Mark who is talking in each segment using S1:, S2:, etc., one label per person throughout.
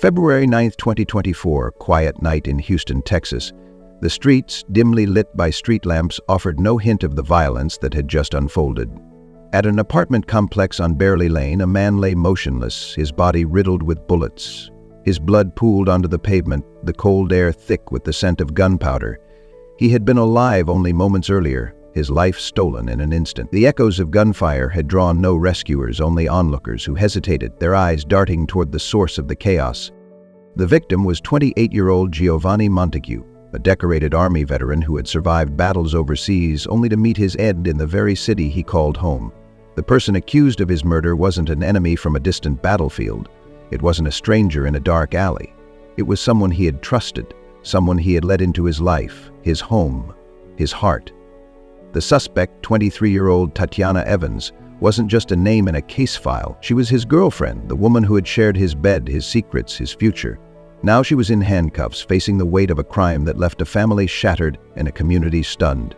S1: February 9, 2024, quiet night in Houston, Texas. The streets, dimly lit by street lamps, offered no hint of the violence that had just unfolded. At an apartment complex on Bearley Lane, a man lay motionless, his body riddled with bullets. His blood pooled onto the pavement, the cold air thick with the scent of gunpowder. He had been alive only moments earlier, his life stolen in an instant. The echoes of gunfire had drawn no rescuers, only onlookers who hesitated, their eyes darting toward the source of the chaos. The victim was 28-year-old Giovanni Montague, a decorated Army veteran who had survived battles overseas only to meet his end in the very city he called home. The person accused of his murder wasn't an enemy from a distant battlefield. It wasn't a stranger in a dark alley. It was someone he had trusted, someone he had let into his life, his home, his heart. The suspect, 23-year-old Tatiana Evans, wasn't just a name in a case file. She was his girlfriend, the woman who had shared his bed, his secrets, his future. Now she was in handcuffs, facing the weight of a crime that left a family shattered and a community stunned.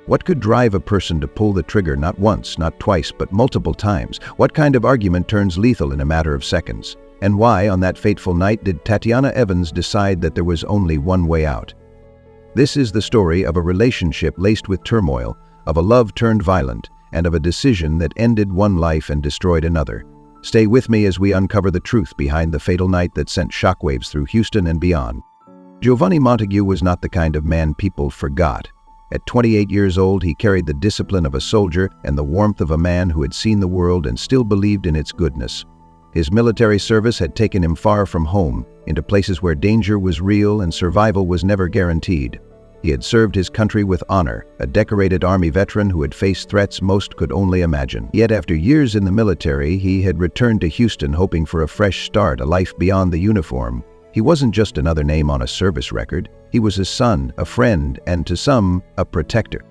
S1: What could drive a person to pull the trigger not once, not twice, but multiple times? What kind of argument turns lethal in a matter of seconds? And why, on that fateful night, did Tatiana Evans decide that there was only one way out? This is the story of a relationship laced with turmoil, of a love turned violent, and of a decision that ended one life and destroyed another. Stay with me as we uncover the truth behind the fatal night that sent shockwaves through Houston and beyond. Giovanni Montague was not the kind of man people forgot. At 28 years old, he carried the discipline of a soldier and the warmth of a man who had seen the world and still believed in its goodness. His military service had taken him far from home, into places where danger was real and survival was never guaranteed. He had served his country with honor, a decorated Army veteran who had faced threats most could only imagine. Yet after years in the military, he had returned to Houston hoping for a fresh start, a life beyond the uniform. He wasn't just another name on a service record. He was a son, a friend, and to some, a protector.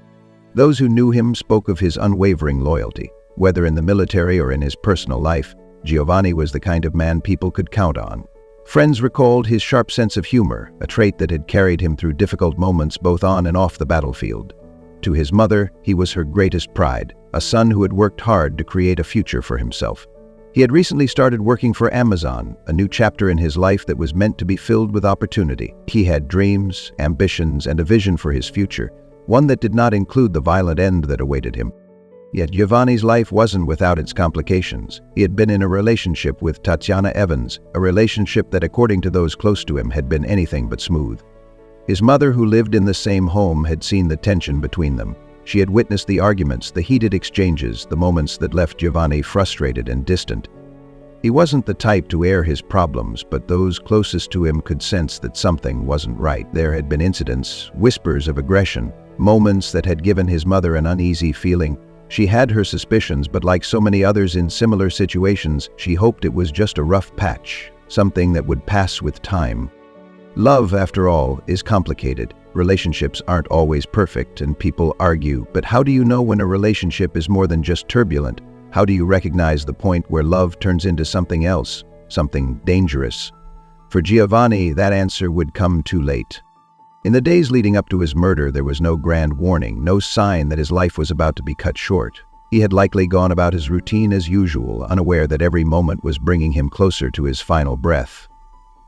S1: Those who knew him spoke of his unwavering loyalty. Whether in the military or in his personal life, Giovanni was the kind of man people could count on. Friends recalled his sharp sense of humor, a trait that had carried him through difficult moments both on and off the battlefield. To his mother, he was her greatest pride, a son who had worked hard to create a future for himself. He had recently started working for Amazon, a new chapter in his life that was meant to be filled with opportunity. He had dreams, ambitions, and a vision for his future, one that did not include the violent end that awaited him. Yet Giovanni's life wasn't without its complications. He had been in a relationship with Tatiana Evans, a relationship that, according to those close to him, had been anything but smooth. His mother, who lived in the same home, had seen the tension between them. She had witnessed the arguments, the heated exchanges, the moments that left Giovanni frustrated and distant. He wasn't the type to air his problems, but those closest to him could sense that something wasn't right. There had been incidents, whispers of aggression, moments that had given his mother an uneasy feeling. She had her suspicions, but like so many others in similar situations, she hoped it was just a rough patch, something that would pass with time. Love, after all, is complicated. Relationships aren't always perfect, and people argue. But how do you know when a relationship is more than just turbulent? How do you recognize the point where love turns into something else, something dangerous? For Giovanni, that answer would come too late. In the days leading up to his murder, there was no grand warning, no sign that his life was about to be cut short. He had likely gone about his routine as usual, unaware that every moment was bringing him closer to his final breath.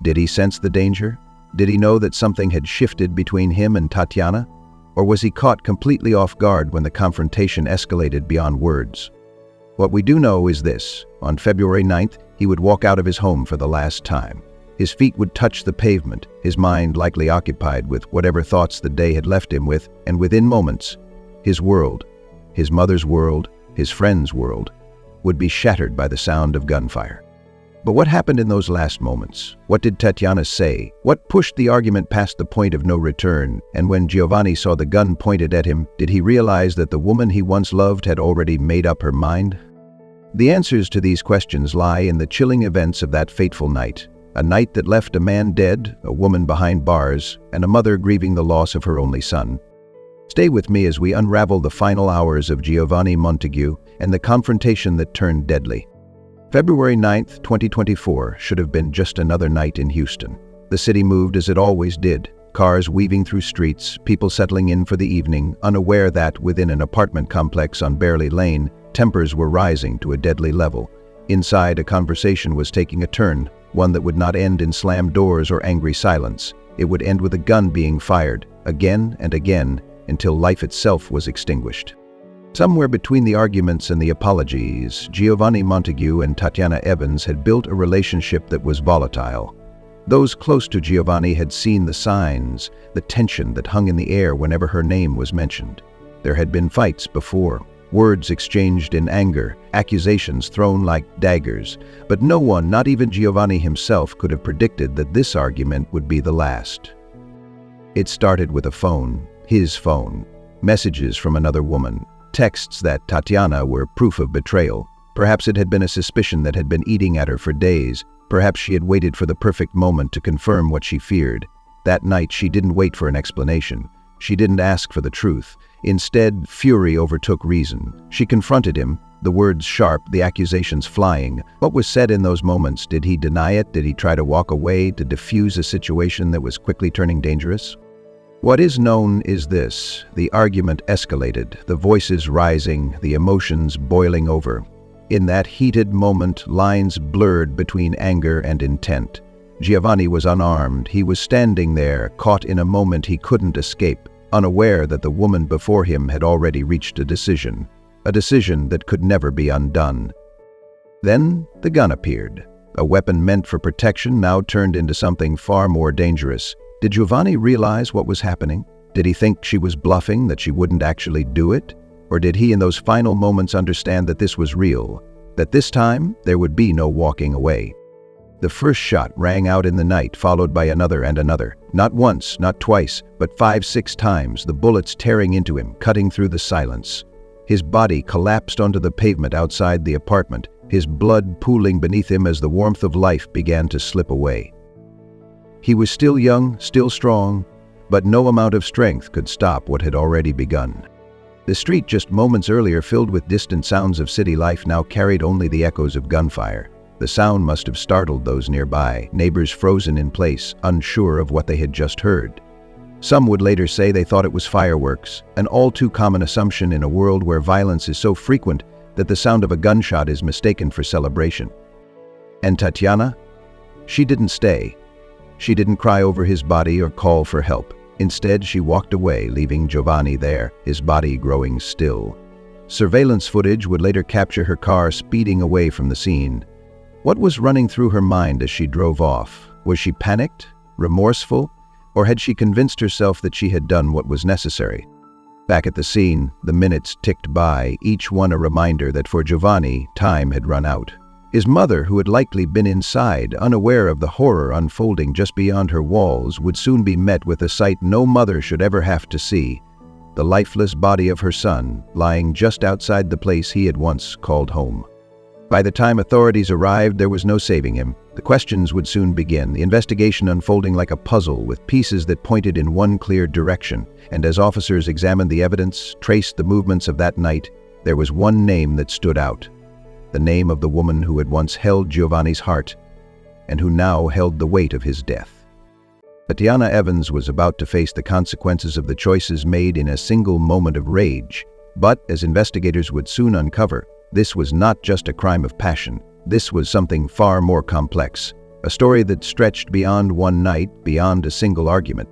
S1: Did he sense the danger? Did he know that something had shifted between him and Tatiana? Or was he caught completely off guard when the confrontation escalated beyond words? What we do know is this: on February 9th, he would walk out of his home for the last time. His feet would touch the pavement, his mind likely occupied with whatever thoughts the day had left him with, and within moments, his world, his mother's world, his friend's world, would be shattered by the sound of gunfire. But what happened in those last moments? What did Tatiana say? What pushed the argument past the point of no return? And when Giovanni saw the gun pointed at him, did he realize that the woman he once loved had already made up her mind? The answers to these questions lie in the chilling events of that fateful night. A night that left a man dead, a woman behind bars, and a mother grieving the loss of her only son. Stay with me as we unravel the final hours of Giovanni Montague and the confrontation that turned deadly. February 9th, 2024 should have been just another night in Houston. The city moved as it always did, cars weaving through streets, people settling in for the evening, unaware that, within an apartment complex on Bearley Lane, tempers were rising to a deadly level. Inside, a conversation was taking a turn, one that would not end in slammed doors or angry silence. It would end with a gun being fired, again and again, until life itself was extinguished. Somewhere between the arguments and the apologies, Giovanni Montague and Tatiana Evans had built a relationship that was volatile. Those close to Giovanni had seen the signs, the tension that hung in the air whenever her name was mentioned. There had been fights before, words exchanged in anger, accusations thrown like daggers, but no one, not even Giovanni himself, could have predicted that this argument would be the last. It started with a phone, his phone, messages from another woman, texts that Tatiana were proof of betrayal. Perhaps it had been a suspicion that had been eating at her for days. Perhaps she had waited for the perfect moment to confirm what she feared. That night she didn't wait for an explanation. She didn't ask for the truth. Instead, fury overtook reason. She confronted him, the words sharp, the accusations flying. What was said in those moments? Did he deny it? Did he try to walk away, to defuse a situation that was quickly turning dangerous? What is known is this: the argument escalated, the voices rising, the emotions boiling over. In that heated moment, lines blurred between anger and intent. Giovanni was unarmed. He was standing there, caught in a moment he couldn't escape, unaware that the woman before him had already reached a decision that could never be undone. Then the gun appeared. A weapon meant for protection now turned into something far more dangerous. Did Giovanni realize what was happening? Did he think she was bluffing, that she wouldn't actually do it? Or did he in those final moments understand that this was real, that this time there would be no walking away? The first shot rang out in the night, followed by another and another. Not once, not twice, but 5-6 times, the bullets tearing into him, cutting through the silence. His body collapsed onto the pavement outside the apartment, his blood pooling beneath him as the warmth of life began to slip away. He was still young, still strong, but no amount of strength could stop what had already begun. The street just moments earlier filled with distant sounds of city life now carried only the echoes of gunfire. The sound must have startled those nearby, neighbors frozen in place, unsure of what they had just heard. Some would later say they thought it was fireworks, an all too common assumption in a world where violence is so frequent that the sound of a gunshot is mistaken for celebration. And Tatiana? She didn't stay. She didn't cry over his body or call for help. Instead, she walked away, leaving Giovanni there, his body growing still. Surveillance footage would later capture her car speeding away from the scene. What was running through her mind as she drove off? Was she panicked, remorseful, or had she convinced herself that she had done what was necessary? Back at the scene, the minutes ticked by, each one a reminder that for Giovanni, time had run out. His mother, who had likely been inside, unaware of the horror unfolding just beyond her walls, would soon be met with a sight no mother should ever have to see: the lifeless body of her son, lying just outside the place he had once called home. By the time authorities arrived, there was no saving him. The questions would soon begin, the investigation unfolding like a puzzle with pieces that pointed in one clear direction. And as officers examined the evidence, traced the movements of that night, there was one name that stood out. The name of the woman who had once held Giovanni's heart, and who now held the weight of his death. Tatiana Evans was about to face the consequences of the choices made in a single moment of rage. But, as investigators would soon uncover, this was not just a crime of passion. This was something far more complex, a story that stretched beyond one night, beyond a single argument.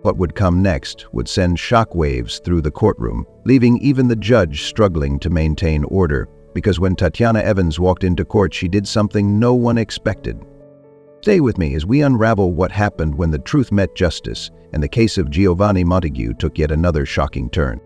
S1: What would come next would send shockwaves through the courtroom, leaving even the judge struggling to maintain order. Because when Tatiana Evans walked into court, she did something no one expected. Stay with me as we unravel what happened when the truth met justice, and the case of Giovanni Montague took yet another shocking turn.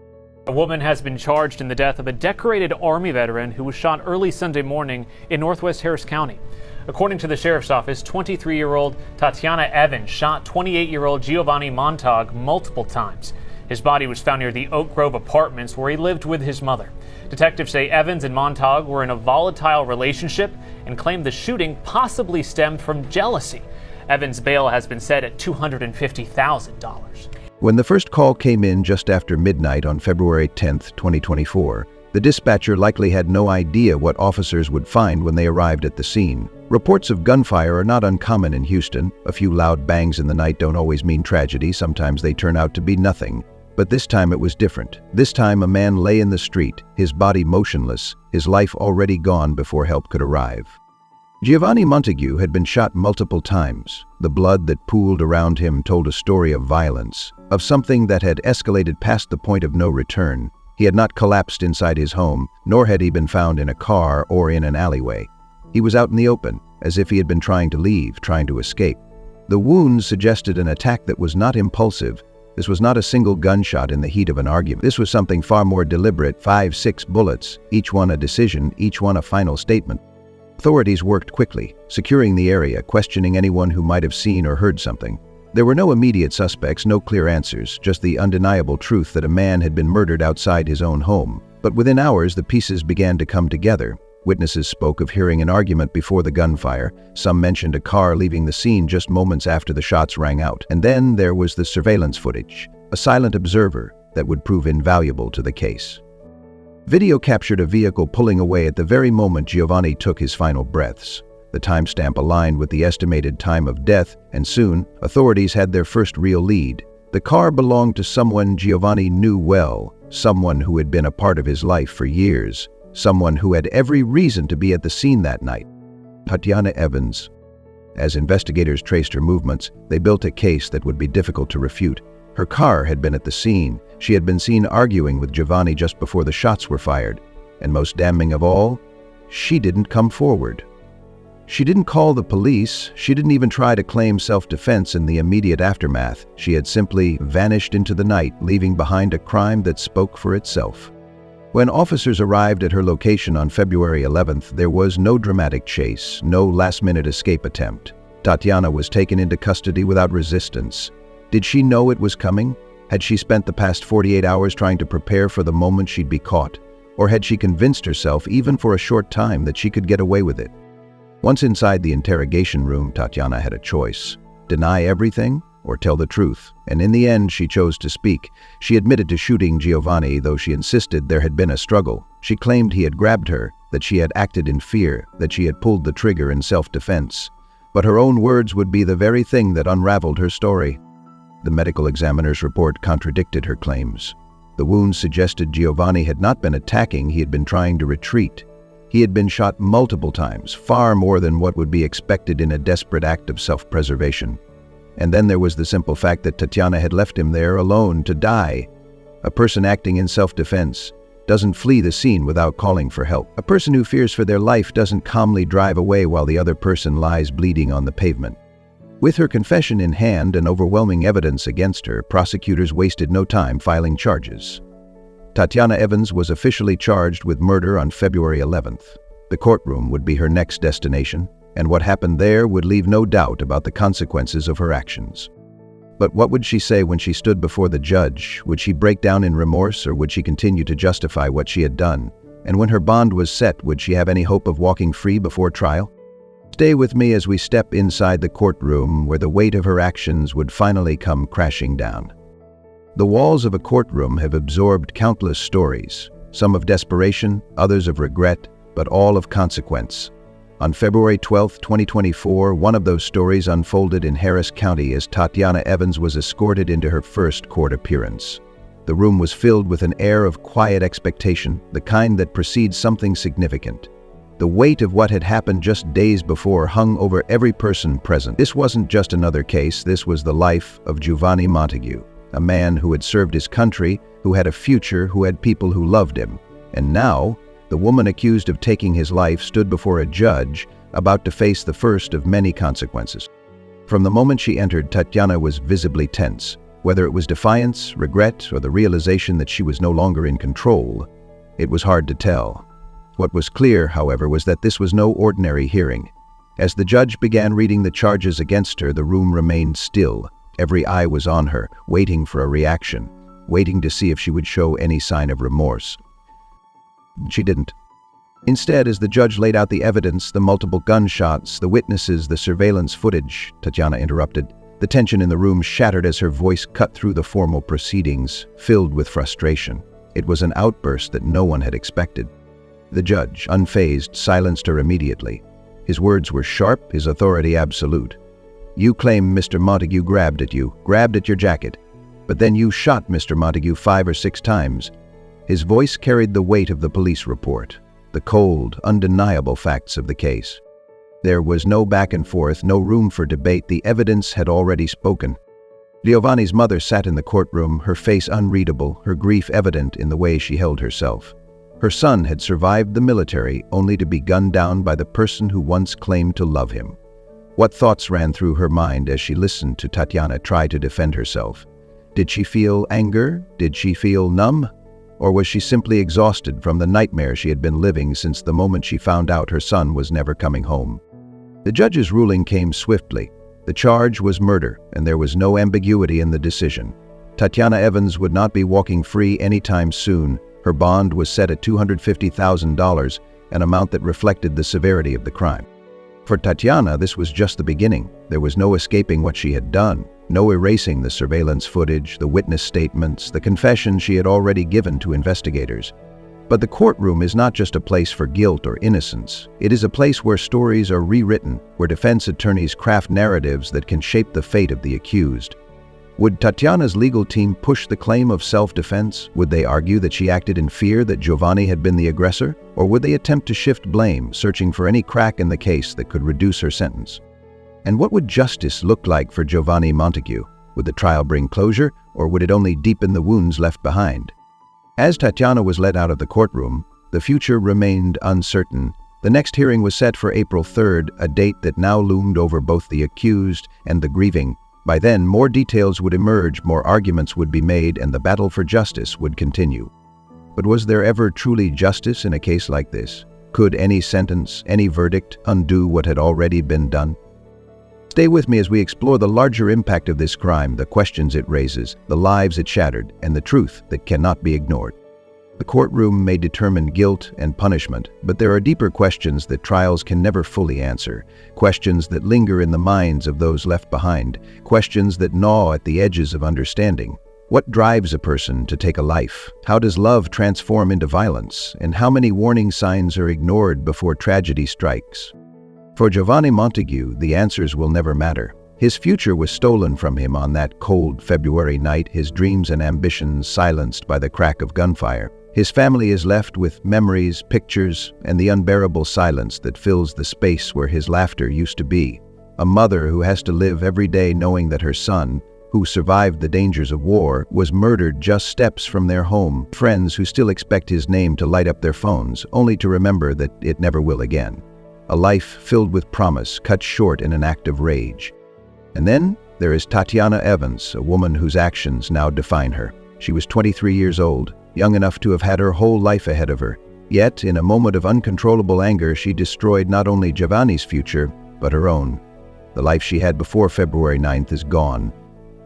S2: A woman has been charged in the death of a decorated Army veteran who was shot early Sunday morning in northwest Harris County. According to the sheriff's office, 23-year-old Tatiana Evans shot 28-year-old Giovanni Montague multiple times. His body was found near the Oak Grove apartments where he lived with his mother. Detectives say Evans and Montague were in a volatile relationship and claim the shooting possibly stemmed from jealousy. Evans' bail has been set at $250,000.
S1: When the first call came in just after midnight on February 10, 2024, the dispatcher likely had no idea what officers would find when they arrived at the scene. Reports of gunfire are not uncommon in Houston. A few loud bangs in the night don't always mean tragedy. Sometimes they turn out to be nothing. But this time it was different. This time a man lay in the street, his body motionless, his life already gone before help could arrive. Giovanni Montague had been shot multiple times. The blood that pooled around him told a story of violence, of something that had escalated past the point of no return. He had not collapsed inside his home, nor had he been found in a car or in an alleyway. He was out in the open, as if he had been trying to leave, trying to escape. The wounds suggested an attack that was not impulsive. This was not a single gunshot in the heat of an argument. This was something far more deliberate, 5-6 bullets, each one a decision, each one a final statement. Authorities worked quickly, securing the area, questioning anyone who might have seen or heard something. There were no immediate suspects, no clear answers, just the undeniable truth that a man had been murdered outside his own home. But within hours, the pieces began to come together. Witnesses spoke of hearing an argument before the gunfire. Some mentioned a car leaving the scene just moments after the shots rang out. And then there was the surveillance footage, a silent observer that would prove invaluable to the case. Video captured a vehicle pulling away at the very moment Giovanni took his final breaths. The timestamp aligned with the estimated time of death, and soon, authorities had their first real lead. The car belonged to someone Giovanni knew well, someone who had been a part of his life for years, someone who had every reason to be at the scene that night. Tatiana Evans. As investigators traced her movements, they built a case that would be difficult to refute. Her car had been at the scene. She had been seen arguing with Giovanni just before the shots were fired. And most damning of all, she didn't come forward. She didn't call the police. She didn't even try to claim self-defense in the immediate aftermath. She had simply vanished into the night, leaving behind a crime that spoke for itself. When officers arrived at her location on February 11th, there was no dramatic chase, no last-minute escape attempt. Tatiana was taken into custody without resistance. Did she know it was coming? Had she spent the past 48 hours trying to prepare for the moment she'd be caught? Or had she convinced herself, even for a short time, that she could get away with it? Once inside the interrogation room, Tatiana had a choice: deny everything or tell the truth. And in the end, she chose to speak. She admitted to shooting Giovanni, though she insisted there had been a struggle. She claimed he had grabbed her, that she had acted in fear, that she had pulled the trigger in self-defense. But her own words would be the very thing that unraveled her story. The medical examiner's report contradicted her claims. The wounds suggested Giovanni had not been attacking, he had been trying to retreat. He had been shot multiple times, far more than what would be expected in a desperate act of self-preservation. And then there was the simple fact that Tatiana had left him there alone to die. A person acting in self-defense doesn't flee the scene without calling for help. A person who fears for their life doesn't calmly drive away while the other person lies bleeding on the pavement. With her confession in hand and overwhelming evidence against her, prosecutors wasted no time filing charges. Tatiana Evans was officially charged with murder on February 11th. The courtroom would be her next destination, and what happened there would leave no doubt about the consequences of her actions. But what would she say when she stood before the judge? Would she break down in remorse, or would she continue to justify what she had done? And when her bond was set, would she have any hope of walking free before trial? Stay with me as we step inside the courtroom where the weight of her actions would finally come crashing down. The walls of a courtroom have absorbed countless stories, some of desperation, others of regret, but all of consequence. On February 12, 2024, one of those stories unfolded in Harris County as Tatiana Evans was escorted into her first court appearance. The room was filled with an air of quiet expectation, the kind that precedes something significant. The weight of what had happened just days before hung over every person present. This wasn't just another case, this was the life of Giovanni Montague, a man who had served his country, who had a future, who had people who loved him. And now, the woman accused of taking his life stood before a judge, about to face the first of many consequences. From the moment she entered, Tatiana was visibly tense. Whether it was defiance, regret, or the realization that she was no longer in control, it was hard to tell. What was clear, however, was that this was no ordinary hearing. As the judge began reading the charges against her, the room remained still. Every eye was on her, waiting for a reaction, waiting to see if she would show any sign of remorse. She didn't. Instead, as the judge laid out the evidence, the multiple gunshots, the witnesses, the surveillance footage, Tatiana interrupted. The tension in the room shattered as her voice cut through the formal proceedings, filled with frustration. It was an outburst that no one had expected. The judge, unfazed, silenced her immediately. His words were sharp, his authority absolute. "You claim Mr. Montague grabbed at your jacket, but then you shot Mr. Montague 5 or 6 times. His voice carried the weight of the police report, the cold, undeniable facts of the case. There was no back and forth, no room for debate. The evidence had already spoken. Giovanni's mother sat in the courtroom, her face unreadable, her grief evident in the way she held herself. Her son had survived the military only to be gunned down by the person who once claimed to love him. What thoughts ran through her mind as she listened to Tatiana try to defend herself? Did she feel anger? Did she feel numb? Or was she simply exhausted from the nightmare she had been living since the moment she found out her son was never coming home? The judge's ruling came swiftly. The charge was murder, and there was no ambiguity in the decision. Tatiana Evans would not be walking free anytime soon. Her bond was set at $250,000, an amount that reflected the severity of the crime. For Tatiana, this was just the beginning. There was no escaping what she had done, no erasing the surveillance footage, the witness statements, the confessions she had already given to investigators. But the courtroom is not just a place for guilt or innocence. It is a place where stories are rewritten, where defense attorneys craft narratives that can shape the fate of the accused. Would Tatiana's legal team push the claim of self-defense? Would they argue that she acted in fear that Giovanni had been the aggressor? Or would they attempt to shift blame, searching for any crack in the case that could reduce her sentence? And what would justice look like for Giovanni Montague? Would the trial bring closure, or would it only deepen the wounds left behind? As Tatiana was led out of the courtroom, the future remained uncertain. The next hearing was set for April 3rd, a date that now loomed over both the accused and the grieving. By then, more details would emerge, more arguments would be made, and the battle for justice would continue. But was there ever truly justice in a case like this? Could any sentence, any verdict, undo what had already been done? Stay with me as we explore the larger impact of this crime, the questions it raises, the lives it shattered, and the truth that cannot be ignored. The courtroom may determine guilt and punishment, but there are deeper questions that trials can never fully answer, questions that linger in the minds of those left behind, questions that gnaw at the edges of understanding. What drives a person to take a life? How does love transform into violence? And how many warning signs are ignored before tragedy strikes? For Giovanni Montague, the answers will never matter. His future was stolen from him on that cold February night, his dreams and ambitions silenced by the crack of gunfire. His family is left with memories, pictures, and the unbearable silence that fills the space where his laughter used to be. A mother who has to live every day knowing that her son, who survived the dangers of war, was murdered just steps from their home. Friends who still expect his name to light up their phones, only to remember that it never will again. A life filled with promise, cut short in an act of rage. And then there is Tatiana Evans, a woman whose actions now define her. She was 23 years old, young enough to have had her whole life ahead of her. Yet, in a moment of uncontrollable anger, she destroyed not only Giovanni's future, but her own. The life she had before February 9th is gone.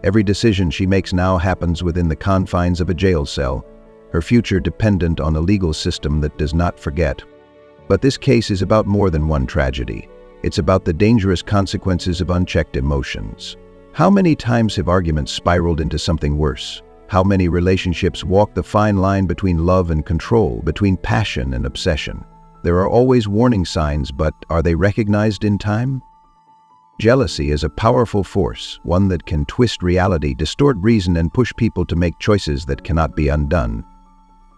S1: Every decision she makes now happens within the confines of a jail cell, her future dependent on a legal system that does not forget. But this case is about more than one tragedy. It's about the dangerous consequences of unchecked emotions. How many times have arguments spiraled into something worse? How many relationships walk the fine line between love and control, between passion and obsession? There are always warning signs, but are they recognized in time? Jealousy is a powerful force, one that can twist reality, distort reason, and push people to make choices that cannot be undone.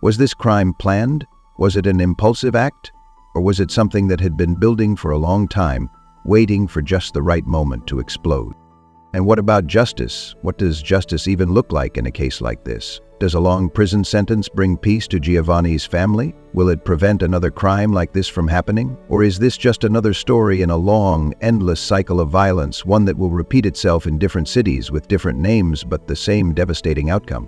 S1: Was this crime planned? Was it an impulsive act? Or was it something that had been building for a long time, waiting for just the right moment to explode? And what about justice? What does justice even look like in a case like this? Does a long prison sentence bring peace to Giovanni's family? Will it prevent another crime like this from happening? Or is this just another story in a long, endless cycle of violence, one that will repeat itself in different cities with different names but the same devastating outcome?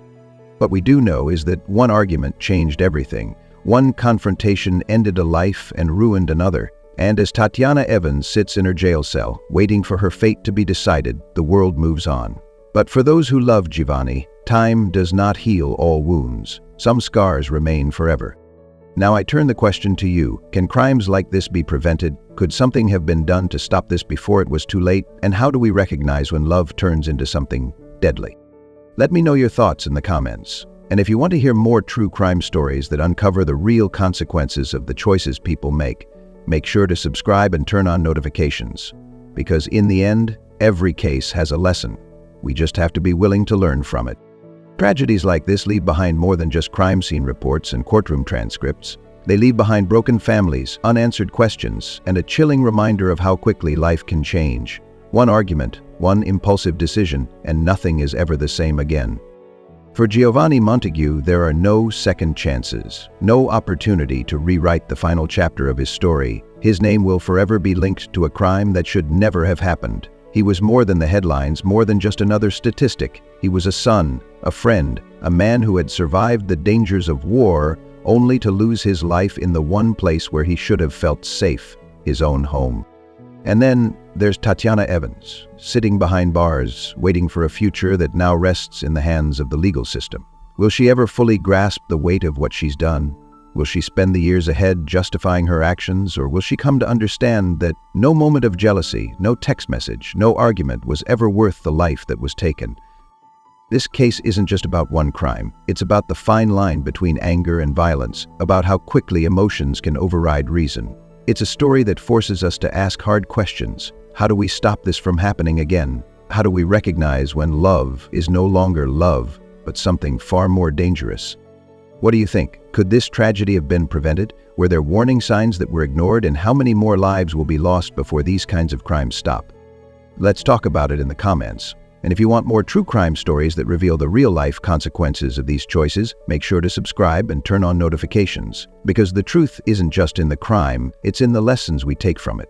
S1: What we do know is that one argument changed everything. One confrontation ended a life and ruined another. And as Tatiana Evans sits in her jail cell, waiting for her fate to be decided, the world moves on. But for those who love Giovanni, time does not heal all wounds. Some scars remain forever. Now I turn the question to you. Can crimes like this be prevented? Could something have been done to stop this before it was too late? And how do we recognize when love turns into something deadly? Let me know your thoughts in the comments. And if you want to hear more true crime stories that uncover the real consequences of the choices people make sure to subscribe and turn on notifications. Because in the end, every case has a lesson. We just have to be willing to learn from it. Tragedies like this leave behind more than just crime scene reports and courtroom transcripts. They leave behind broken families, unanswered questions, and a chilling reminder of how quickly life can change. One argument, one impulsive decision, and nothing is ever the same again. For Giovanni Montague, there are no second chances, no opportunity to rewrite the final chapter of his story. His name will forever be linked to a crime that should never have happened. He was more than the headlines, more than just another statistic. He was a son, a friend, a man who had survived the dangers of war only to lose his life in the one place where he should have felt safe, his own home. And then there's Tatiana Evans, sitting behind bars, waiting for a future that now rests in the hands of the legal system. Will she ever fully grasp the weight of what she's done? Will she spend the years ahead justifying her actions, or will she come to understand that no moment of jealousy, no text message, no argument was ever worth the life that was taken? This case isn't just about one crime. It's about the fine line between anger and violence, about how quickly emotions can override reason. It's a story that forces us to ask hard questions. How do we stop this from happening again? How do we recognize when love is no longer love, but something far more dangerous? What do you think? Could this tragedy have been prevented? Were there warning signs that were ignored? And how many more lives will be lost before these kinds of crimes stop? Let's talk about it in the comments. And if you want more true crime stories that reveal the real-life consequences of these choices, make sure to subscribe and turn on notifications. Because the truth isn't just in the crime, it's in the lessons we take from it.